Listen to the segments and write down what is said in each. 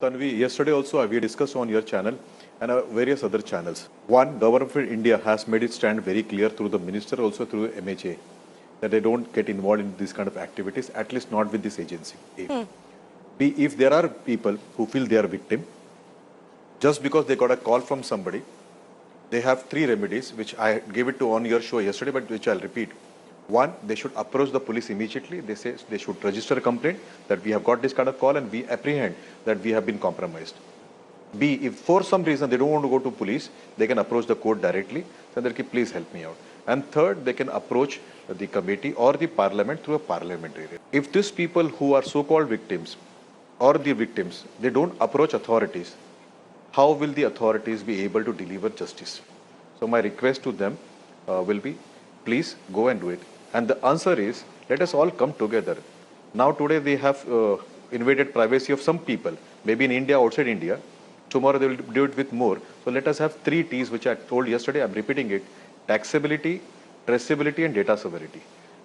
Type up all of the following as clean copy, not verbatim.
Tanvi, yesterday also we discussed on your channel and various other channels. One, government of India has made it stand very clear through the minister, also through MHA, that they don't get involved in these kind of activities, at least not with this agency. A. B, if there are people who feel they are victim, just because they got a call from somebody, they have three remedies, which I gave it to on your show yesterday, but which I'll repeat. One, they should approach the police immediately. They say they should register a complaint that we have got this kind of call and we apprehend that we have been compromised. B, if for some reason they don't want to go to police, they can approach the court directly. Then they can please help me out. And third, they can approach the committee or the parliament through a parliamentary. If these people who are so-called victims or the victims, they don't approach authorities, how will the authorities be able to deliver justice? So my request to them will be, please go and do it. And the answer is, let us all come together. Now today they have invaded privacy of some people, maybe in India, outside India. Tomorrow they will do it with more. So let us have three T's, which I told yesterday, I'm repeating it: taxability, traceability, and data sovereignty.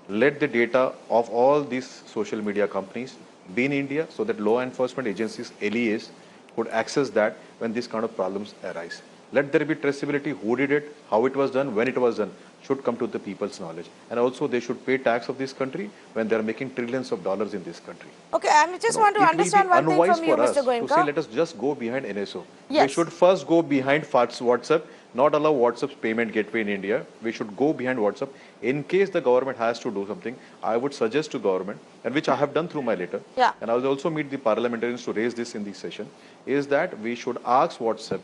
Let the data of all these social media companies be in India so that law enforcement agencies, LEAs, could access that when these kind of problems arise. Let there be traceability, who did it, how it was done, when it was done, should come to the people's knowledge. And also they should pay tax of this country when they are making trillions of dollars in this country. Okay, I just want to understand one thing from you, Mr. Goenka. To say, let us just go behind NSO. Yes. We should first go behind WhatsApp, not allow WhatsApp's payment gateway in India. We should go behind WhatsApp. In case the government has to do something, I would suggest to government, and which I have done through my letter, and I will also meet the parliamentarians to raise this in the session, is that we should ask WhatsApp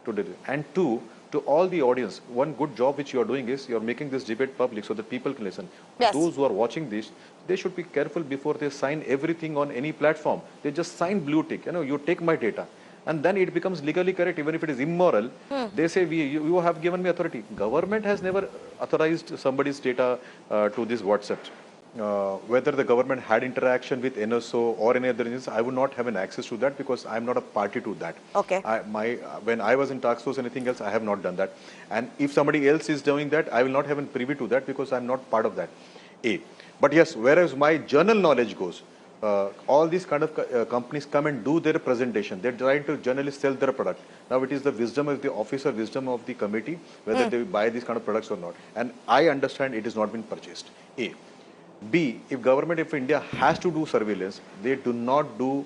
to do it. And two, to all the audience, one good job which you are doing is you are making this debate public so that people can listen. Yes. Those who are watching this, they should be careful before they sign everything on any platform. They just sign blue tick, you take my data. And then it becomes legally correct, even if it is immoral. They say, you have given me authority. Government has never authorized somebody's data to this WhatsApp. Whether the government had interaction with NSO or any other agencies, I would not have an access to that because I'm not a party to that. Okay. When I was in task force, anything else, I have not done that. And if somebody else is doing that, I will not have a privy to that because I'm not part of that. A. But yes, whereas my journal knowledge goes, all these kind of companies come and do their presentation. They're trying to journalists sell their product. Now it is the wisdom of the officer, wisdom of the committee, whether they buy these kind of products or not. And I understand it has not been purchased. A. B, if government of India has to do surveillance, they do not do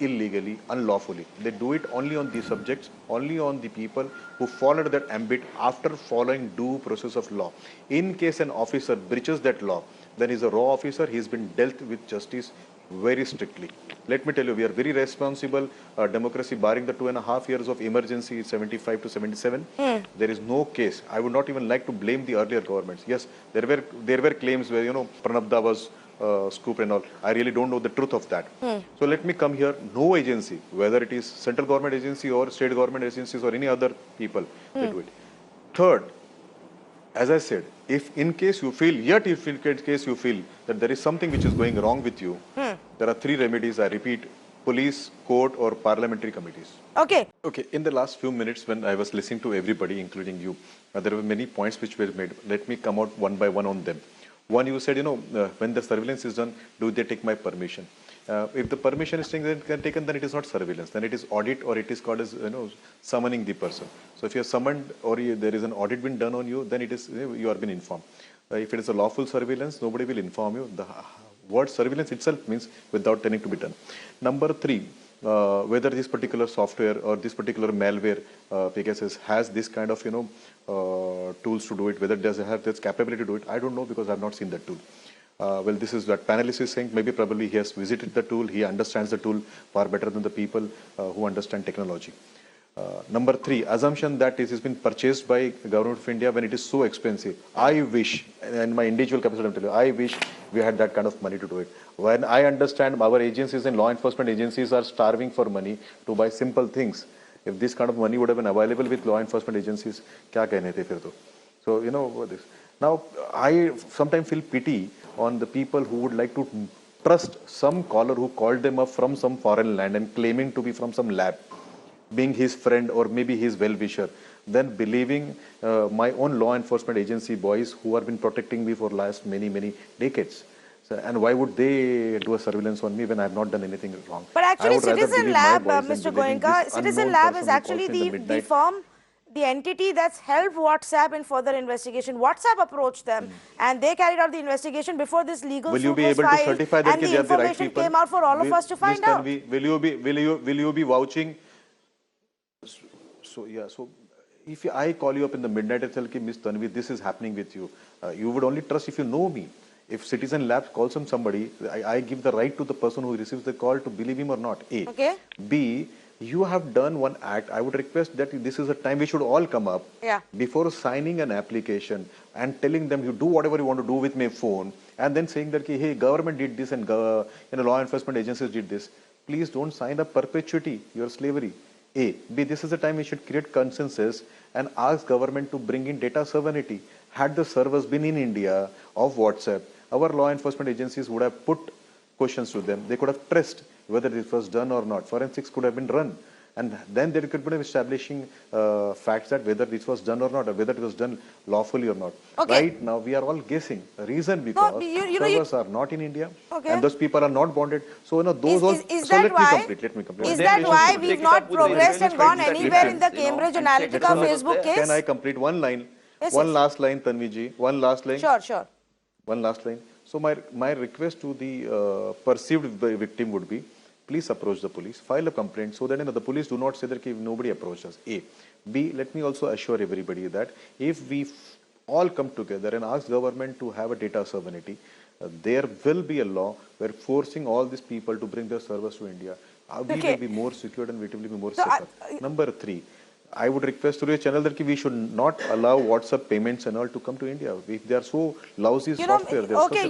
illegally, unlawfully. They do it only on the subjects, only on the people who fall under that ambit after following due process of law. In case an officer breaches that law, then he's a raw officer, he's been dealt with justice very strictly. Let me tell you, we are very responsible democracy, barring the 2.5 years of emergency, 75 to 77. There is no case. I would not even like to blame the earlier governments. Yes, there were claims where, Pranabda was scooped and all. I really don't know the truth of that. So let me come here. No agency, whether it is central government agency or state government agencies or any other people, they do it. Third, as I said, if in case you feel that there is something which is going wrong with you, there are three remedies, I repeat: police, court, or parliamentary committees. Okay. Okay, in the last few minutes when I was listening to everybody, including you, there were many points which were made. Let me come out one by one on them. One, you said, when the surveillance is done, do they take my permission? If the permission is taken, then it is not surveillance. Then it is audit, or it is called as, summoning the person. So if you are summoned or there is an audit been done on you, then it is, you are been informed. If it is a lawful surveillance, nobody will inform you. The word surveillance itself means without telling to be done. Number three, whether this particular software or this particular malware, Pegasus, has this kind of, tools to do it, whether it does have this capability to do it, I don't know because I have not seen that tool. Well, this is what Panelists is saying. Maybe probably he has visited the tool. He understands the tool far better than the people who understand technology. Number three, assumption that it has been purchased by government of India when it is so expensive. I wish, in my individual capacity, I'm telling you, I wish we had that kind of money to do it. When I understand our agencies and law enforcement agencies are starving for money to buy simple things, if this kind of money would have been available with law enforcement agencies, kya kehne the fir to? So, this. Now, I sometimes feel pity on the people who would like to trust some caller who called them up from some foreign land and claiming to be from some lab, being his friend or maybe his well-wisher, then believing my own law enforcement agency boys who have been protecting me for last many decades. So, and why would they do a surveillance on me when I have not done anything wrong? But actually, Citizen Lab, Mr. Mr. Goenka, Citizen Lab is actually the firm, the entity that's helped WhatsApp in further investigation. WhatsApp approached them and they carried out the investigation before this legal suit was filed, and the information came out for all of us to find out. Will you be vouching? So yeah, so if I call you up in the midnight and tell Miss Tanvi, this is happening with you, you would only trust if you know me. If Citizen Labs calls him somebody, I give the right to the person who receives the call to believe him or not. A. Okay. B. You have done one act. I would request that this is a time we should all come up before signing an application and telling them you do whatever you want to do with my phone, and then saying that hey, government did this and law enforcement agencies did this. Please don't sign up perpetuity, your slavery. A. B. This is the time we should create consensus and ask government to bring in data sovereignty. Had the servers been in India of WhatsApp, our law enforcement agencies would have put questions to them. They could have traced whether it was done or not. Forensics could have been run. And then there could be establishing facts that whether this was done or not, or whether it was done lawfully or not. Okay. Right now, we are all guessing. The reason because servers are not in India, and those people are not bonded. So, those let me complete. Is that why we've not progressed and gone anywhere in the Cambridge Analytica Facebook case? Can I complete one line? Yes, last line, Tanvi. One last line. Sure. One last line. So my request to the perceived victim would be, please approach the police, file a complaint so that the police do not say that nobody approached us. A. B. Let me also assure everybody that if we all come together and ask government to have a data sovereignty, there will be a law where forcing all these people to bring their servers to India. We will be more secure and we will be more safer. Number 3. I would request to your channel that we should not allow WhatsApp payments and all to come to India. If they are so lousy software, they are so